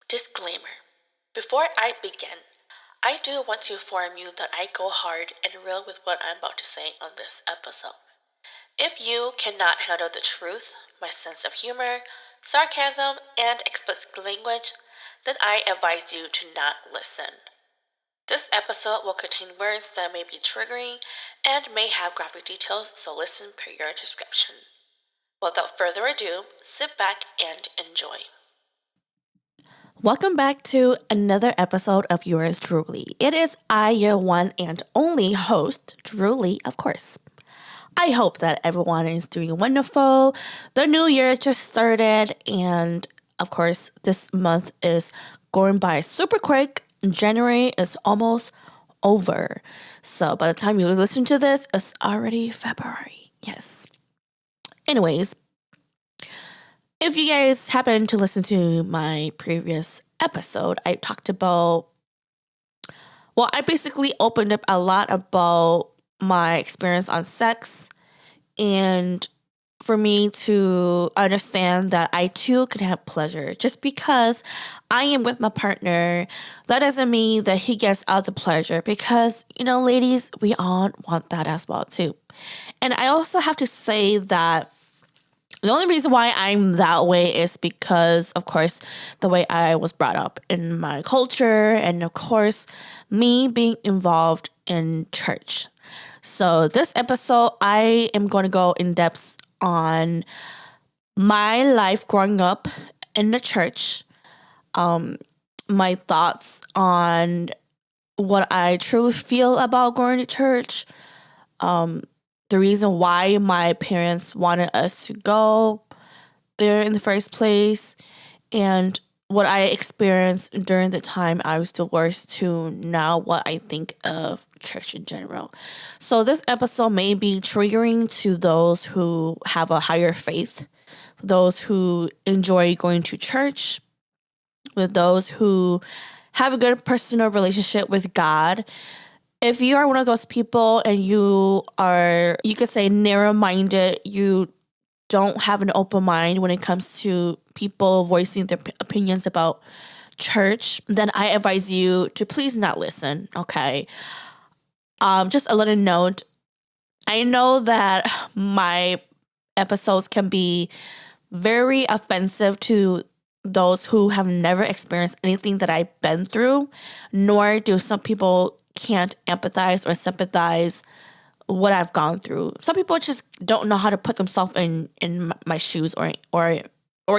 Disclaimer. Before I begin, I do want to inform you that I go hard and real with what I'm about to say on this episode. If you cannot handle the truth, my sense of humor, sarcasm, and explicit language, then I advise you to not listen. This episode will contain words that may be triggering and may have graphic details, so listen per your description. Without further ado, sit back and enjoy. Welcome back to another episode of yours truly. It is I, your one and only host, Druelee, of course. I hope that everyone is doing wonderful. The new year just started, and of course, this month is going by super quick. January is almost over. So by the time you listen to this, it's already February. Yes. Anyways, if you guys happen to listen to my previous episode, I talked about, I basically opened up a lot about my experience on sex and for me to understand that I too can have pleasure. Just because I am with my partner, that doesn't mean that he gets out the pleasure because, ladies, we all want that as well too. And I also have to say that the only reason why I'm that way is because, of course, the way I was brought up in my culture and, of course, me being involved in church. So this episode, I am going to go in depth on my life growing up in the church, my thoughts on what I truly feel about going to church, the reason why my parents wanted us to go there in the first place, and what I experienced during the time I was divorced to now what I think of church in general. So this episode may be triggering to those who have a higher faith, those who enjoy going to church, with those who have a good personal relationship with God. If you are one of those people and you could say narrow-minded, you don't have an open mind when it comes to people voicing their opinions about church, then I advise you to please not listen, okay? Just a little note. I know that my episodes can be very offensive to those who have never experienced anything that I've been through, nor do some people can't empathize or sympathize what I've gone through. Some people just don't know how to put themselves in my shoes or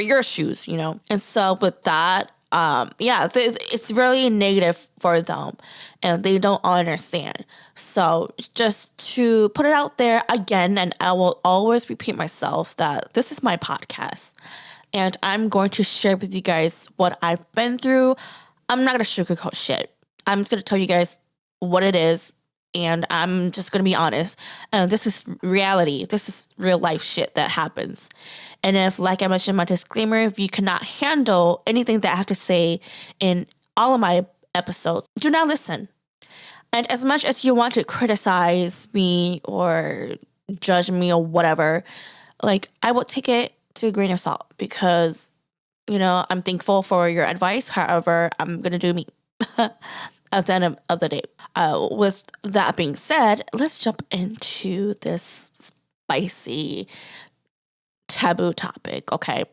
your shoes, And so with that, it's really negative for them and they don't understand. So just to put it out there again, and I will always repeat myself that this is my podcast and I'm going to share with you guys what I've been through. I'm not going to sugarcoat shit. I'm just going to tell you guys what it is, and I'm just going to be honest. And this is reality. This is real life shit that happens. And if, like I mentioned in my disclaimer, if you cannot handle anything that I have to say in all of my episodes, do not listen. And as much as you want to criticize me or judge me or whatever, I will take it to a grain of salt because, I'm thankful for your advice. However, I'm going to do me. At the end of the day. With that being said, let's jump into this spicy taboo topic, okay?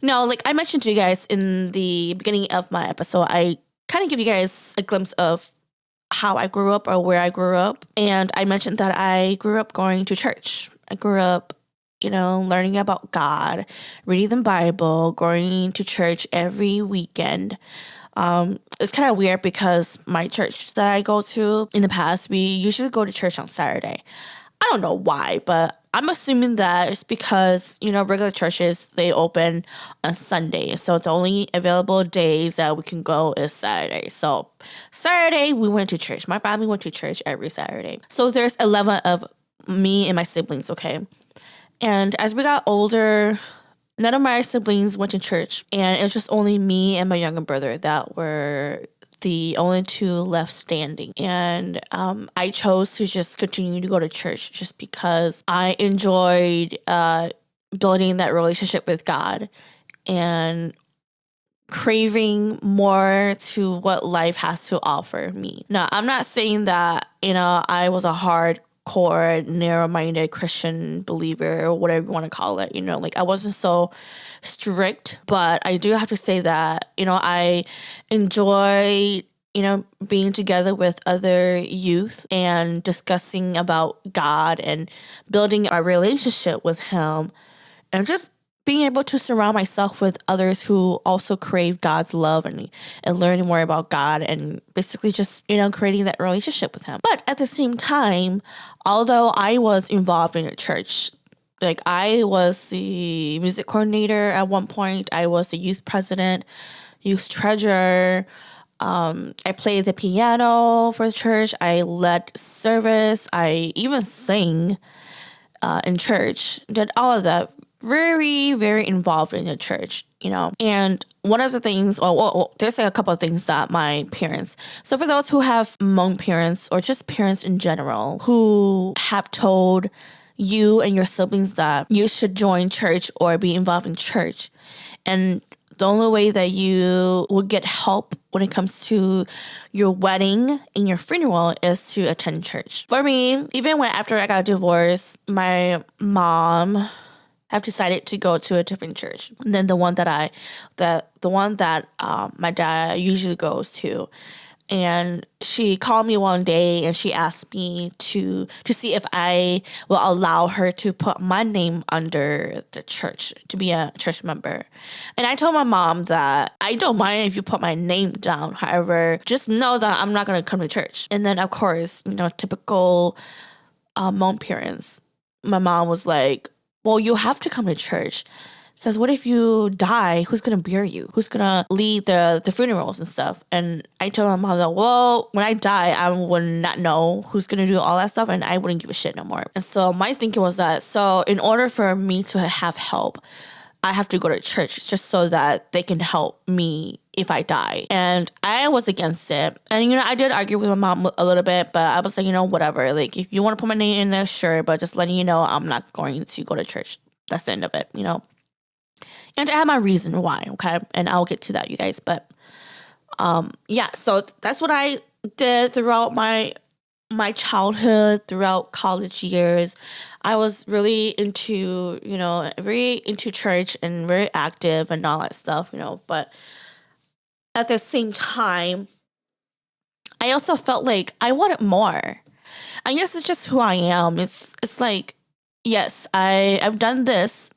Now, like I mentioned to you guys in the beginning of my episode, I kind of give you guys a glimpse of how I grew up or where I grew up. And I mentioned that I grew up going to church. I grew up learning about God, reading the Bible, going to church every weekend. It's kind of weird because my church that I go to in the past, we usually go to church on Saturday. I don't know why, but I'm assuming that it's because, regular churches, they open on Sunday. So the only available days that we can go is Saturday. So Saturday, we went to church. My family went to church every Saturday. So there's 11 of me and my siblings, okay? And as we got older, none of my siblings went to church, and it was just only me and my younger brother that were the only two left standing. And I chose to just continue to go to church just because I enjoyed building that relationship with God and craving more to what life has to offer me. Now, I'm not saying that, I was a hardcore, narrow-minded Christian believer or whatever you want to call it. Like I wasn't so strict, but I do have to say that, I enjoy being together with other youth and discussing about God and building a relationship with Him, and just being able to surround myself with others who also crave God's love and learning more about God and basically just, creating that relationship with Him. But at the same time, although I was involved in a church, like I was the music coordinator at one point, I was the youth president, youth treasurer. I played the piano for the church. I led service. I even sang in church. Did all of that. Very, very involved in the church, And one of the things, there's like a couple of things that my parents, so for those who have Hmong parents or just parents in general who have told you and your siblings that you should join church or be involved in church, and the only way that you will get help when it comes to your wedding and your funeral is to attend church. For me, even after I got divorced, my mom have decided to go to a different church than the one that my dad usually goes to. And she called me one day and she asked me to see if I will allow her to put my name under the church, to be a church member. And I told my mom that I don't mind if you put my name down. However, just know that I'm not going to come to church. And then, of course, typical Hmong parents, my mom was like, well, you have to come to church. Because what if you die? Who's going to bury you? Who's going to lead the funerals and stuff? And I told my mom that, well, when I die, I would not know who's going to do all that stuff, and I wouldn't give a shit no more. And so my thinking was that, so in order for me to have help, I have to go to church just so that they can help me if I die. And I was against it. And, I did argue with my mom a little bit, but I was like, whatever. Like, if you want to put my name in there, sure. But just letting you know, I'm not going to go to church. That's the end of it, And I have my reason why, okay? And I'll get to that, you guys. But, yeah, so that's what I did throughout my childhood, throughout college years. I was really into, very into church and very active and all that stuff, But at the same time, I also felt like I wanted more. I guess it's just who I am. It's like, yes, I've done this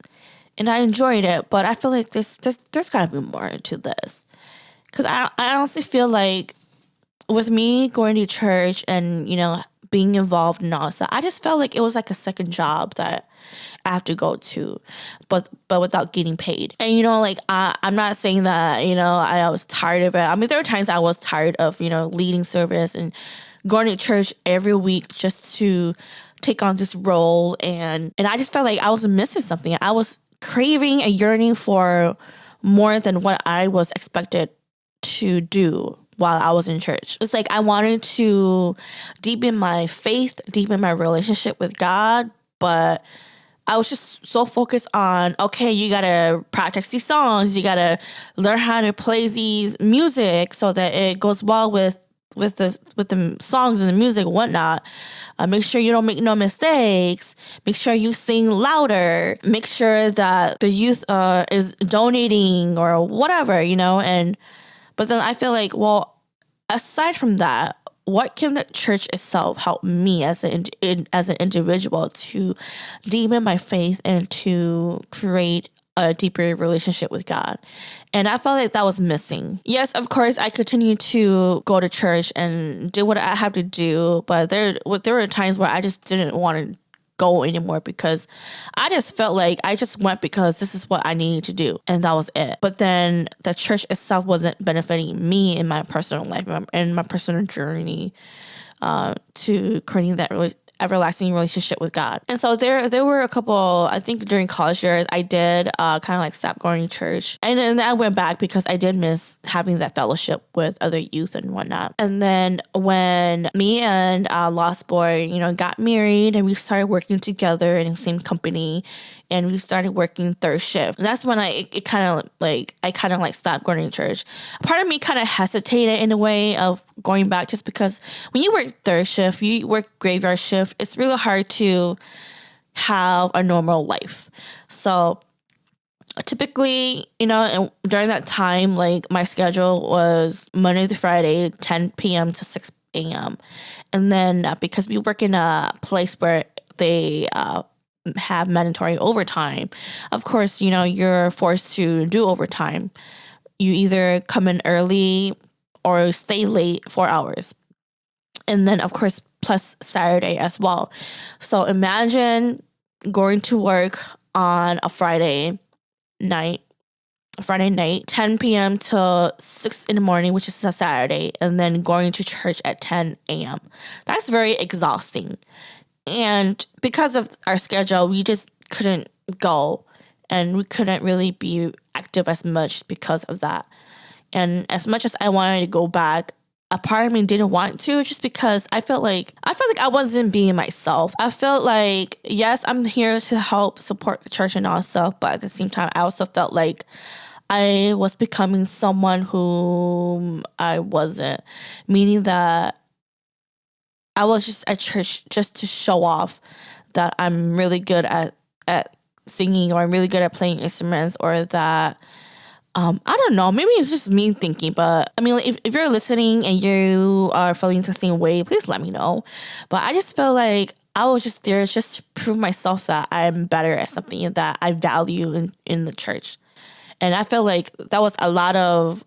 and I enjoyed it, but I feel like there's got to be more to this. Because I honestly feel like with me going to church and, being involved in all that, I just felt like it was like a second job that I have to go to, but without getting paid. And, like, I'm not saying that, I was tired of it. I mean, there were times I was tired of, leading service and going to church every week just to take on this role. And I just felt like I was missing something. I was craving and yearning for more than what I was expected to do while I was in church. It's like I wanted to deepen my faith, deepen my relationship with God, but I was just so focused on, okay, you gotta practice these songs, you gotta learn how to play these music so that it goes well with the songs and the music and whatnot. Make sure you don't make no mistakes. Make sure you sing louder. Make sure that the youth is donating or whatever, But then I feel like, well, aside from that, what can the church itself help me as an individual to deepen my faith and to create a deeper relationship with God? And I felt like that was missing. Yes, of course, I continue to go to church and do what I have to do, but there were times where I just didn't want to go anymore because I just felt like I just went because this is what I needed to do, and that was it. But then the church itself wasn't benefiting me in my personal life and my personal journey to creating that everlasting relationship with God. And so there were a couple, I think during college years, I did kind of like stop going to church. And then I went back because I did miss having that fellowship with other youth and whatnot. And then when me and Lost Boy, got married and we started working together in the same company, and we started working third shift. And that's when I kind of stopped going to church. Part of me kind of hesitated in a way of going back, just because when you work third shift, you work graveyard shift, it's really hard to have a normal life. So typically, during that time, like my schedule was Monday to Friday, 10 p.m. to 6 a.m. And then because we work in a place where they have mandatory overtime, of course, you're forced to do overtime. You either come in early or stay late 4 hours. And then, of course, plus Saturday as well. So imagine going to work on a Friday night, 10 p.m. to 6 in the morning, which is a Saturday, and then going to church at 10 a.m. That's very exhausting. And because of our schedule, we just couldn't go, and we couldn't really be active as much because of that. And as much as I wanted to go back, a part of me didn't want to, just because I felt like I wasn't being myself. I felt like, yes, I'm here to help support the church and all stuff, but at the same time, I also felt like I was becoming someone whom I wasn't, meaning that I was just at church just to show off that I'm really good at singing, or I'm really good at playing instruments, or that I don't know, maybe it's just me thinking, but I mean, like, if you're listening and you are feeling the same way, please let me know. But I just feel like I was just there just to prove myself that I'm better at something that I value in the church. And I feel like that was a lot of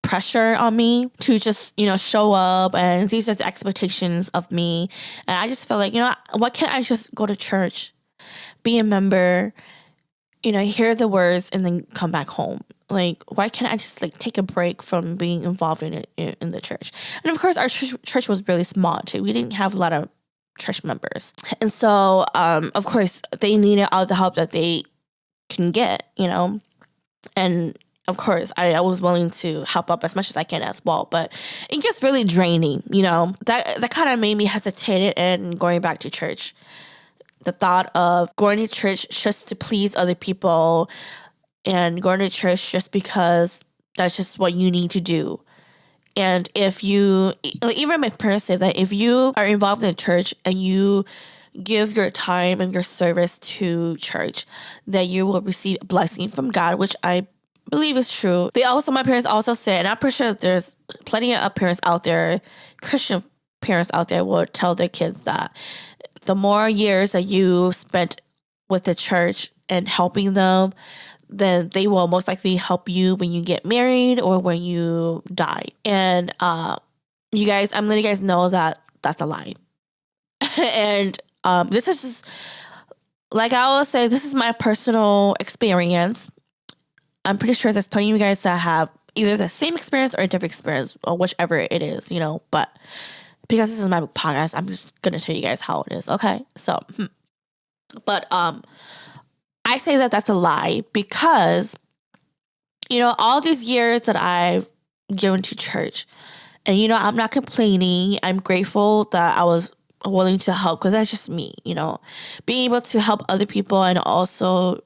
pressure on me to just, show up, and these are the expectations of me. And I just felt like, why can't I just go to church, be a member, hear the words, and then come back home? Like, why can't I just take a break from being involved in it in the church? And of course, our church was really small too. We didn't have a lot of church members, and so of course they needed all the help that they can get, and of course, I was willing to help up as much as I can as well, but it gets really draining, That kind of made me hesitate in going back to church. The thought of going to church just to please other people, and going to church just because that's just what you need to do. And if you, even my parents say that if you are involved in church and you give your time and your service to church, that you will receive a blessing from God, which I believe is true. My parents also say, and I'm pretty sure there's plenty of parents out there, Christian parents out there, will tell their kids that the more years that you spent with the church and helping them, then they will most likely help you when you get married or when you die. And you guys, I'm letting you guys know that that's a lie. And this is just, like I always say, this is my personal experience. I'm pretty sure there's plenty of you guys that have either the same experience or a different experience, or whichever it is, But because this is my podcast, I'm just going to tell you guys how it is, okay? So, but I say that that's a lie because, all these years that I've given to church, and, I'm not complaining. I'm grateful that I was willing to help, because that's just me, being able to help other people and also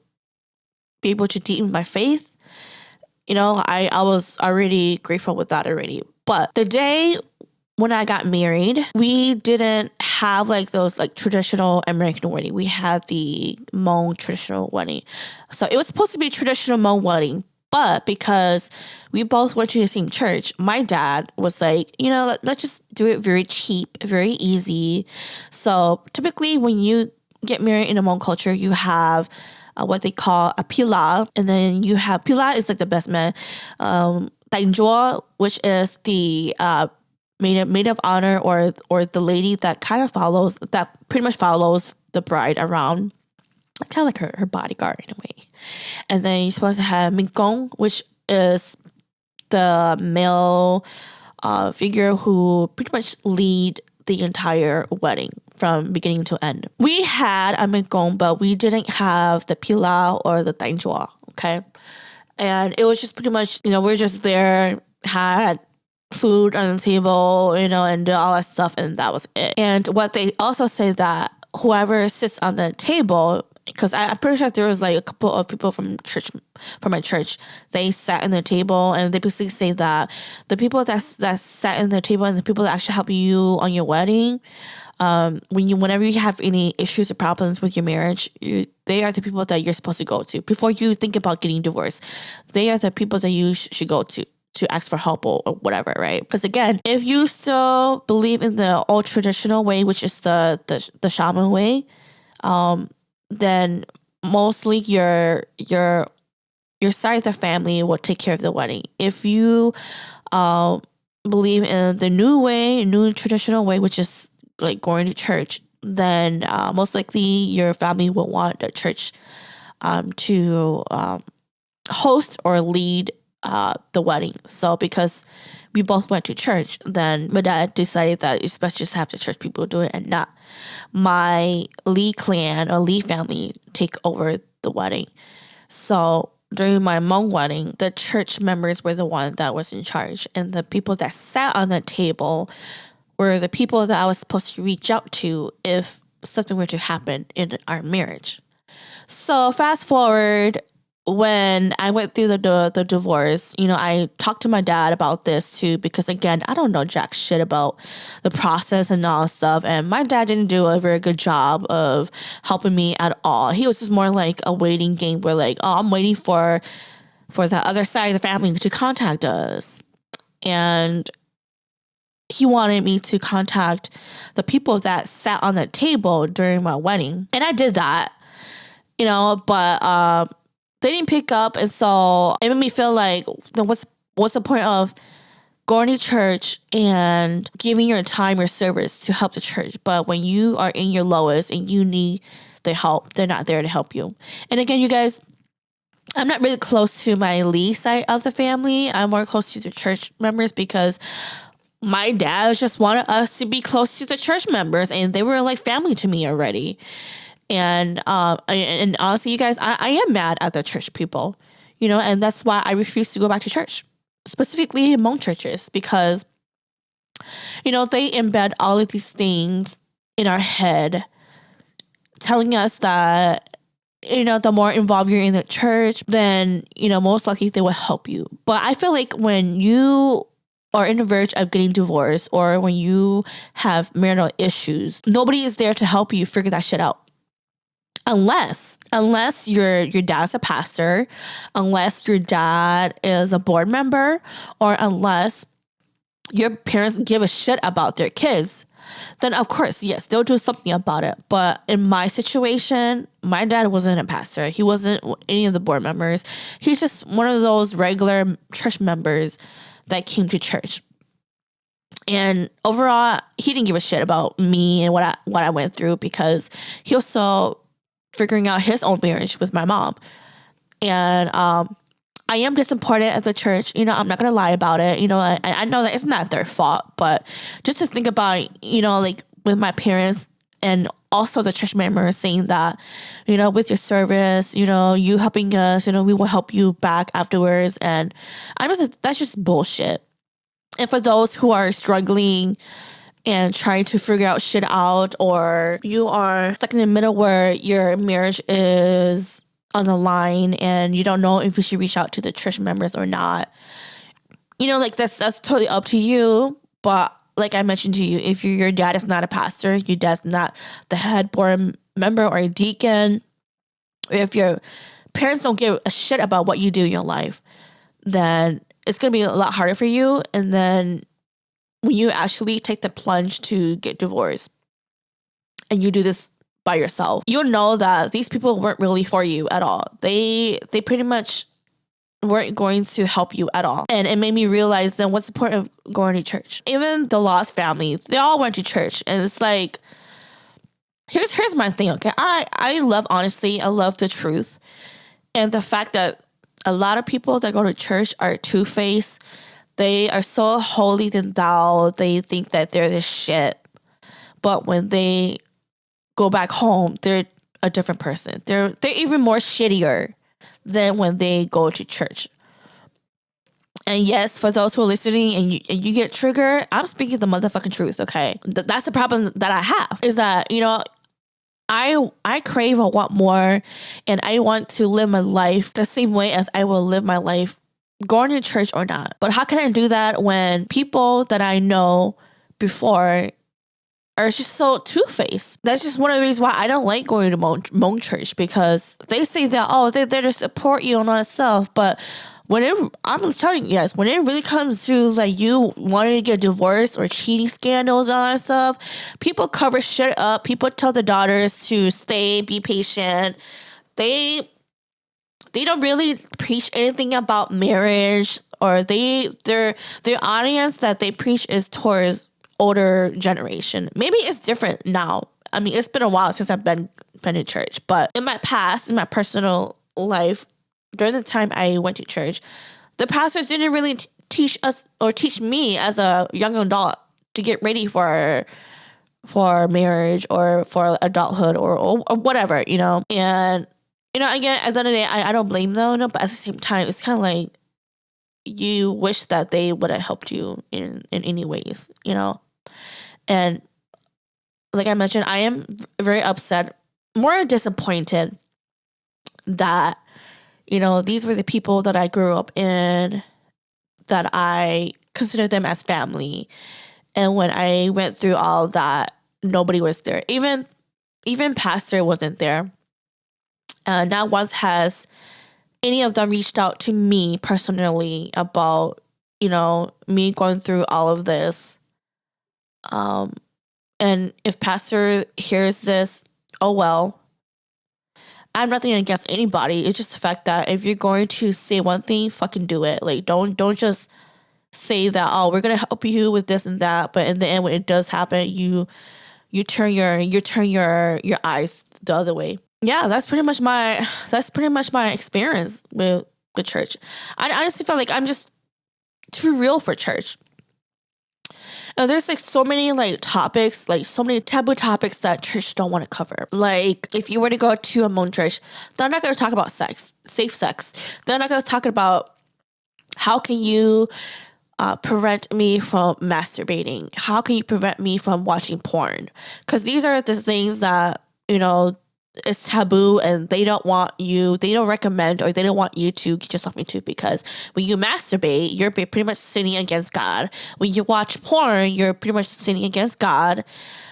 be able to deepen my faith. I was already grateful with that already. But the day when I got married, we didn't have those traditional American wedding. We had the Hmong traditional wedding. So it was supposed to be a traditional Hmong wedding, but because we both went to the same church, my dad was like, let's just do it very cheap, very easy. So typically when you get married in a Hmong culture, you have what they call a pila, and then you have pila is the best man, dainjua, which is the maid of honor, or the lady that pretty much follows the bride around, kind of like her bodyguard in a way. And then you're supposed to have minkong, which is the male figure who pretty much lead the entire wedding from beginning to end. We had a mekong, but we didn't have the pilau or the tainjua, okay? And it was just pretty much, we were just there, had food on the table, and did all that stuff, and that was it. And what they also say that whoever sits on the table, because I'm pretty sure there was like a couple of people from my church, they sat in the table, and they basically say that the people that sat in the table and the people that actually help you on your wedding, whenever you have any issues or problems with your marriage, they are the people that you're supposed to go to before you think about getting divorced. They are the people that you should go to ask for help or whatever, right? Because again, if you still believe in the old traditional way, which is the shaman way, then mostly your side of the family will take care of the wedding. If you believe in the new traditional way, which is like going to church, then most likely your family will want the church to host or lead the wedding. So because we both went to church, then my dad decided that it's best just have the church people do it and not my Lee clan or Lee family take over the wedding. So during my Hmong wedding, the church members were the one that was in charge, and the people that sat on the table were the people that I was supposed to reach out to if something were to happen in our marriage. So fast forward, when I went through the divorce, I talked to my dad about this too, because again, I don't know jack shit about the process and all stuff. And my dad didn't do a very good job of helping me at all. He was just more like a waiting game where like, oh, I'm waiting for the other side of the family to contact us. And he wanted me to contact the people that sat on the table during my wedding. And I did that, but they didn't pick up, and so it made me feel like, then what's the point of going to church and giving your time or service to help the church, but when you are in your lowest and you need the help, they're not there to help you. And again, you guys, I'm not really close to my Lee side of the family. I'm more close to the church members because my dad just wanted us to be close to the church members, and they were like family to me already. And honestly, you guys, I am mad at the church people, and that's why I refuse to go back to church, specifically Hmong churches, because, they embed all of these things in our head, telling us that, the more involved you're in the church, then, most likely they will help you. But I feel like when you are in the verge of getting divorced or when you have marital issues, nobody is there to help you figure that shit out. Unless your dad's a pastor, unless your dad is a board member, or unless your parents give a shit about their kids, then of course, yes, they'll do something about it. But in my situation, my dad wasn't a pastor. He wasn't any of the board members. He's just one of those regular church members that came to church. And overall, he didn't give a shit about me and what I went through, because he was so figuring out his own marriage with my mom. And I am disappointed at the church. I'm not going to lie about it. I know that it's not their fault, but just to think about, like with my parents and also the church members saying that, with your service, you helping us, we will help you back afterwards. And that's just bullshit. And for those who are struggling and trying to figure out shit out, or you are stuck in the middle where your marriage is on the line and you don't know if you should reach out to the church members or not, like that's totally up to you. But like I mentioned to you, if your dad is not a pastor, your dad's not the head board member or a deacon, or if your parents don't give a shit about what you do in your life, then it's going to be a lot harder for you. And then when you actually take the plunge to get divorced and you do this by yourself, you'll know that these people weren't really for you at all. They pretty much weren't going to help you at all. And it made me realize, then what's the point of going to church? Even the Lost family, they all went to church. And it's like, here's my thing, okay? I love the truth. And the fact that a lot of people that go to church are two-faced. They are so holier than thou. They think that they're the shit. But when they go back home, they're a different person. They're even more shittier than when they go to church. And yes, for those who are listening and you get triggered, I'm speaking the motherfucking truth, okay? That's the problem that I have, is that, I crave a lot more, and I want to live my life the same way as I will live my life going to church or not. But how can I do that when people that I know before are just so two-faced? That's just one of the reasons why I don't like going to Hmong church, because they say that, they're there to support you and all that stuff. But I'm telling you guys, when it really comes to like you wanting to get divorced or cheating scandals and all that stuff, people cover shit up. People tell their daughters to stay, be patient. They don't really preach anything about marriage, or their audience that they preach is towards older generation. Maybe it's different now. I mean, it's been a while since I've been in church, but in my past, in my personal life, during the time I went to church, the pastors didn't really teach us or teach me as a young adult to get ready for marriage or for adulthood or whatever, And again, at the end of the day, I don't blame them, but at the same time, it's kind of like you wish that they would have helped you in any ways, And like I mentioned, I am very upset, more disappointed that, these were the people that I grew up in, that I consider them as family. And when I went through all of that, nobody was there. Even pastor wasn't there. Not once has any of them reached out to me personally about, me going through all of this. And if pastor hears this, oh well. I have nothing against anybody. It's just the fact that if you're going to say one thing, fucking do it. Like, don't just say that, we're gonna help you with this and that, but in the end, when it does happen, you turn your eyes the other way. Yeah, that's pretty much my experience with the church. I honestly feel like I'm just too real for church. And there's like so many like topics, like so many taboo topics that church don't want to cover. Like if you were to go to a Hmong church, they're not going to talk about sex, safe sex. They're not going to talk about how can you prevent me from masturbating? How can you prevent me from watching porn? Because these are the things that, it's taboo, and they don't recommend, or they don't want you to get yourself into, because when you masturbate, you're pretty much sinning against God. When you watch porn, you're pretty much sinning against God.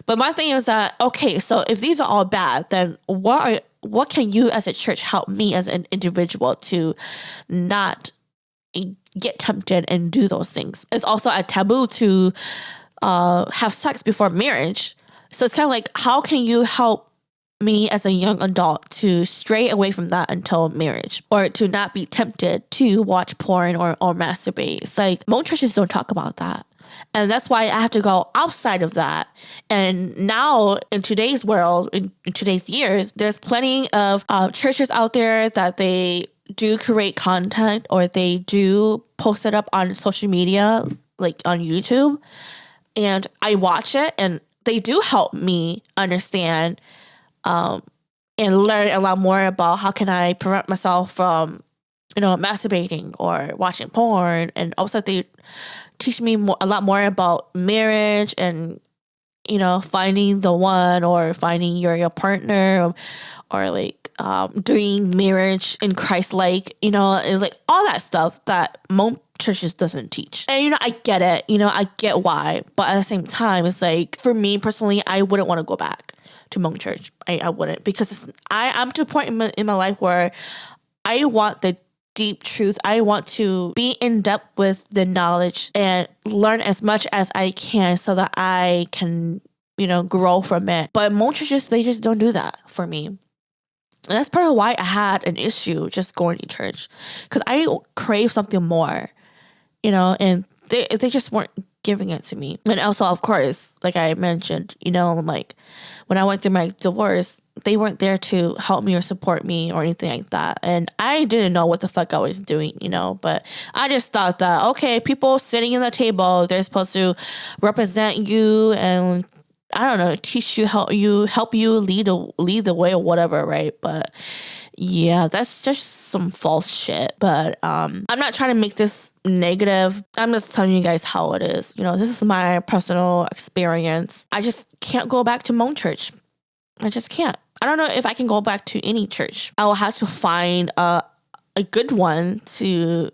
But my thing is that, okay, so if these are all bad, then what can you as a church help me as an individual to not get tempted and do those things? It's also a taboo to have sex before marriage. So it's kind of like, how can you help me as a young adult to stray away from that until marriage, or to not be tempted to watch porn or masturbate? It's like most churches don't talk about that. And that's why I have to go outside of that. And now in today's world, in today's years, there's plenty of churches out there that they do create content, or they do post it up on social media, like on YouTube. And I watch it, and they do help me understand and learn a lot more about how can I prevent myself from, masturbating or watching porn. And also they teach me a lot more about marriage and, finding the one, or finding your partner, or like doing marriage in Christ-like, it's like all that stuff that most churches doesn't teach. And, I get it, I get why. But at the same time, it's like, for me personally, I wouldn't want to go back to Hmong church. I wouldn't, because I'm to a point in my life where I want the deep truth. I want to be in depth with the knowledge and learn as much as I can, so that I can, grow from it. But Hmong churches, they just don't do that for me. And that's part of why I had an issue just going to church, because I crave something more, and they just weren't giving it to me. And also, of course, like I mentioned, like when I went through my divorce, they weren't there to help me or support me or anything like that. And I didn't know what the fuck I was doing, but I just thought that, okay, people sitting in the table, they're supposed to represent you, and I don't know, teach you, help you lead the way or whatever, right? But yeah, that's just some false shit. But I'm not trying to make this negative. I'm just telling you guys how it is. This is my personal experience. I just can't go back to Hmong church. I just can't. I don't know if I can go back to any church. I will have to find a good one to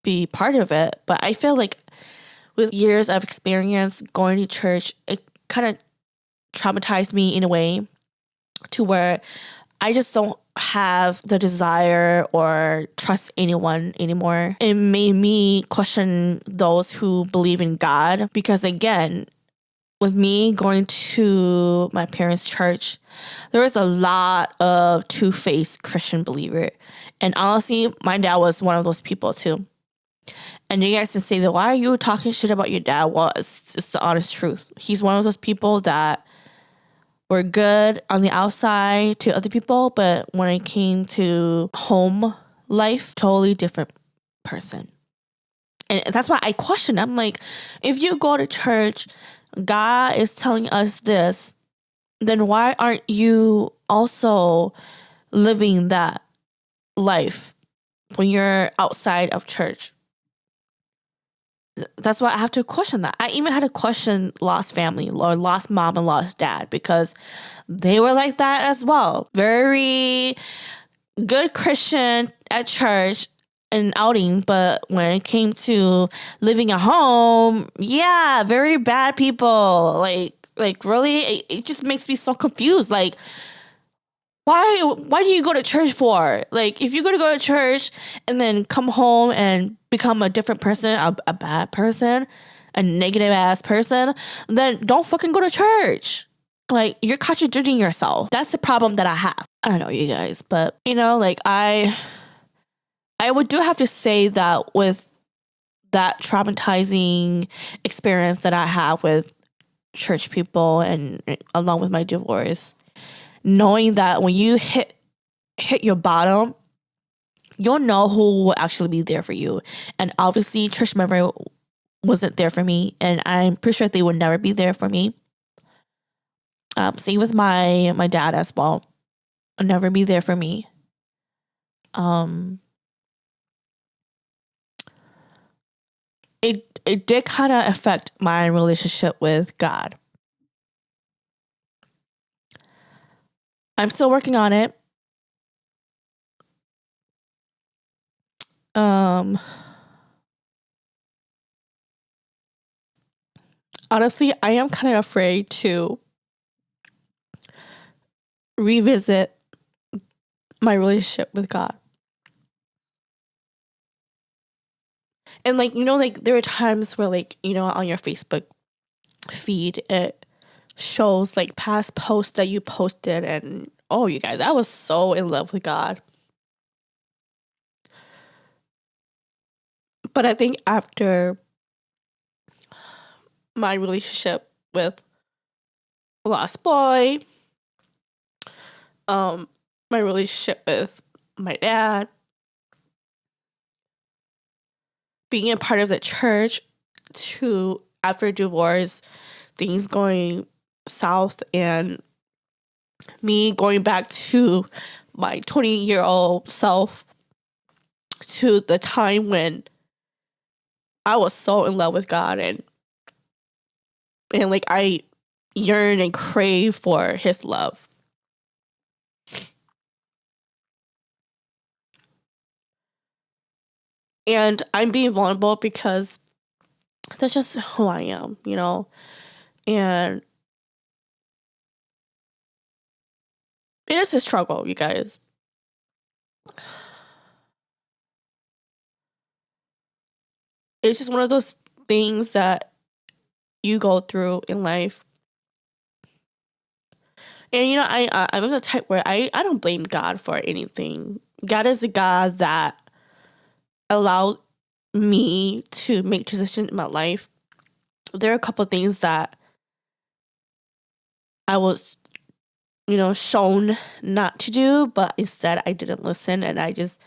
be part of it. But I feel like with years of experience going to church, it kind of traumatized me in a way to where I just don't have the desire or trust anyone anymore. It made me question those who believe in God, because again, with me going to my parents' church, there was a lot of two-faced Christian believer. And honestly, my dad was one of those people too. And you guys can say that, why are you talking shit about your dad? Well, it's just the honest truth. He's one of those people that were good on the outside to other people, but when it came to home life, totally different person. And that's why I question. I'm like, if you go to church, God is telling us this, then why aren't you also living that life when you're outside of church? That's why I have to question that. I even had to question lost family or lost mom and lost dad, because they were like that as well. Very good Christian at church and outing, but when it came to living at home, yeah, very bad people. Like really, it just makes me so confused. Like, why do you go to church for? Like, if you're going to go to church and then come home and become a different person, a bad person, a negative ass person, then don't fucking go to church. Like, you're contradicting yourself. That's the problem that I have. I don't know, you guys, but like I would do have to say that with that traumatizing experience that I have with church people and along with my divorce, knowing that when you hit your bottom, you'll know who will actually be there for you. And obviously, church member wasn't there for me, and I'm pretty sure they would never be there for me. Same with my dad as well. Will never be there for me. It did kind of affect my relationship with God. I'm still working on it. Honestly, I am kind of afraid to revisit my relationship with God. And like there are times where on your Facebook feed, it shows like past posts that you posted, and oh, you guys, I was so in love with God. But I think after my relationship with Lost Boy, my relationship with my dad, being a part of the church, to after divorce, things going south, and me going back to my 20-year-old self, to the time when I was so in love with God, and like I yearn and crave for his love. And I'm being vulnerable because that's just who I am, and it is a struggle, you guys. It's just one of those things that you go through in life. And I'm the type where I don't blame God for anything. God is a God that allowed me to make decisions in my life. There are a couple of things that I was, shown not to do, but instead I didn't listen, and I just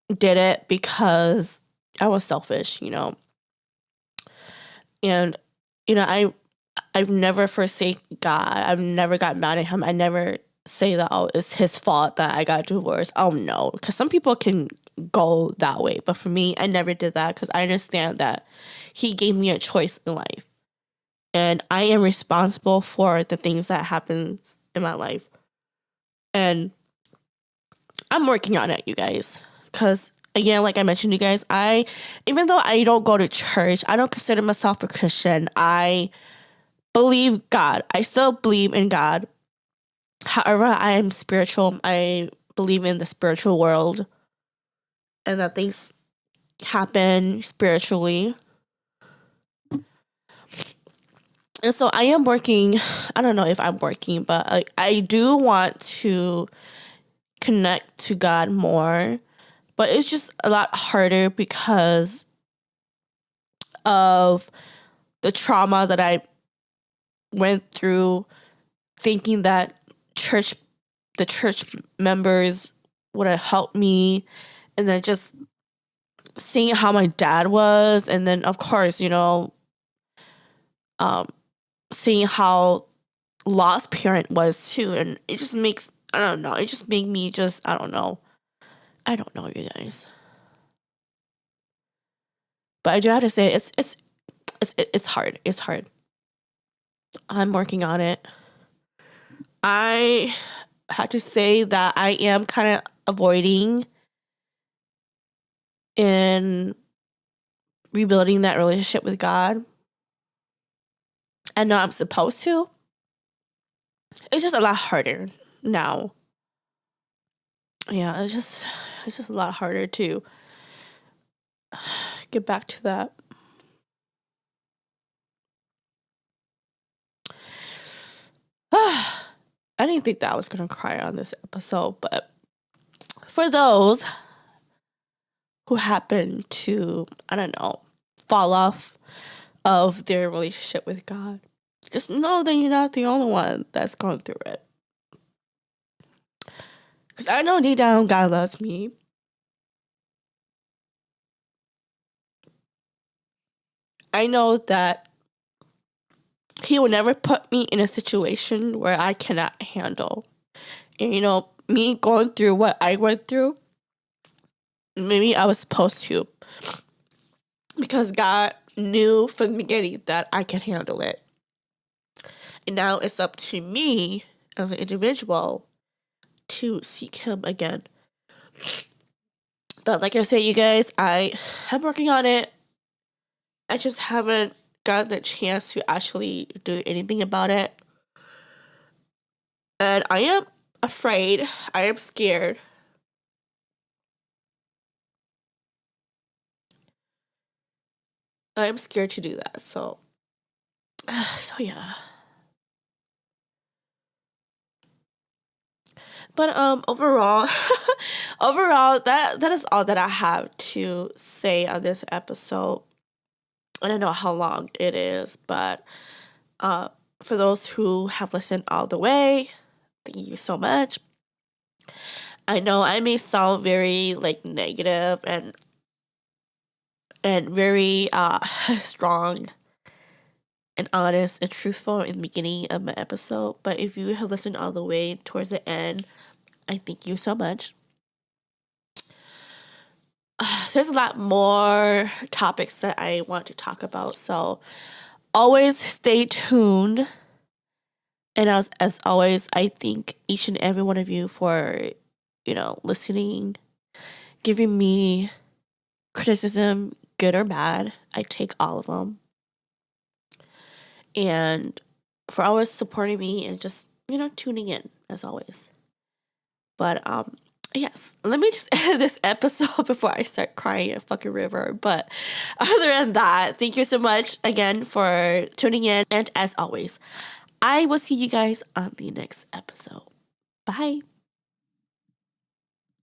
did it because I was selfish, and I I've never forsaken God. I've never got mad at him. I never say that, oh, it's his fault that I got divorced. Oh, no. Because some people can go that way. But for me, I never did that because I understand that he gave me a choice in life. And I am responsible for the things that happens in my life. And I'm working on it, you guys. Because, again, like I mentioned, you guys, even though I don't go to church, I don't consider myself a Christian. I believe God. I still believe in God. However, I am spiritual. I believe in the spiritual world and that things happen spiritually. And so I am working. I don't know if I'm working, but I do want to connect to God more. But it's just a lot harder because of the trauma that I went through, thinking that the church members would have helped me, and then just seeing how my dad was, and then of course, seeing how lost parent was too, and it just makes I don't know. It just made me just I don't know, you guys. But I do have to say it's hard. It's hard. I'm working on it. I have to say that I am kind of avoiding in rebuilding that relationship with God. I know I'm supposed to. It's just a lot harder now. Yeah, it's just a lot harder to get back to that. I didn't think that I was gonna cry on this episode, but for those who happen to, I don't know, fall off of their relationship with God, just know that you're not the only one that's going through it. Because I know deep down God loves me. I know that he will never put me in a situation where I cannot handle. And me going through what I went through, maybe I was supposed to. Because God knew from the beginning that I could handle it. And now it's up to me as an individual to seek him again. But like I said, you guys, I am working on it. I just haven't gotten the chance to actually do anything about it. And I am afraid. I am scared. I am scared to do that. So yeah. But overall, that is all that I have to say on this episode. I don't know how long it is, but for those who have listened all the way, thank you so much. I know I may sound very negative and very strong and honest and truthful in the beginning of my episode, but if you have listened all the way towards the end, I thank you so much. There's a lot more topics that I want to talk about, so always stay tuned. And as always, I thank each and every one of you for, listening, giving me criticism, good or bad. I take all of them. And for always supporting me and just, tuning in as always. But yes, let me just end this episode before I start crying a fucking river. But other than that, thank you so much again for tuning in. And as always, I will see you guys on the next episode. Bye.